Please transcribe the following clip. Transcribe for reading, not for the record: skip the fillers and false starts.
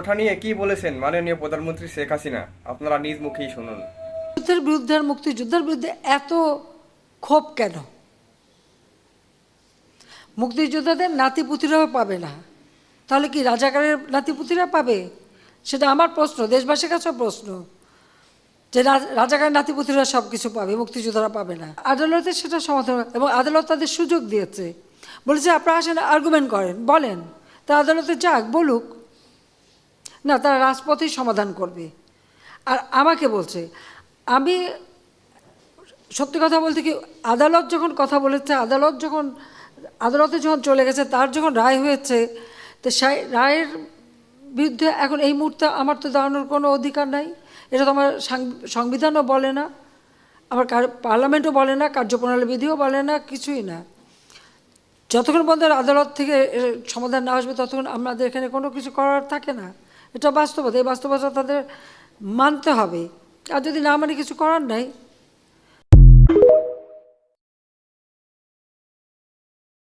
ওঠা নিয়ে কি বলেছেন মাননীয় প্রধানমন্ত্রী শেখ হাসিনা? আপনারা নিজ মুখেই শুনুন। যুদ্ধের বিরুদ্ধে আর মুক্তিযোদ্ধার বিরুদ্ধে এত ক্ষোভ কেন? মুক্তিযোদ্ধাদের নাতিপুতিরাও পাবে না, তাহলে কি রাজাকারের নাতিপুতিরা পাবে? সেটা আমার প্রশ্ন, দেশবাসীর কাছেও প্রশ্ন, যে রাজাকারের নাতিপুতিরা সব কিছু পাবে, মুক্তিযোদ্ধারা পাবে না। আদালতে সেটা সমাধান, এবং আদালত তাদের সুযোগ দিয়েছে, বলেছে আপনারা আসেন, আর্গুমেন্ট করেন, বলেন, তা আদালতে যাক, বলুক না, তারা রাজপথেই সমাধান করবে। আর আমাকে বলছে, আমি সত্যি কথা বলতে কি, আদালত যখন কথা বলেছে, আদালতে যখন চলে গেছে, তার যখন রায় হয়েছে, তো সেই রায়ের বিরুদ্ধে এখন এই মুহূর্তে আমার তো দাঁড়ানোর কোনো অধিকার নাই। এটা তো আমার সংবিধানও বলে না, আমার পার্লামেন্টও বলে না, কার্যপ্রণালী বিধিও বলে না, কিছুই না। যতক্ষণ পর্যন্ত আদালত থেকে সমাধান না আসবে, ততক্ষণ আমাদের এখানে কোনো কিছু করার থাকে না। এটা বাস্তবতা, এই বাস্তবতা তাদের মানতে হবে। আর যদি না মানে কিছু করার নাই।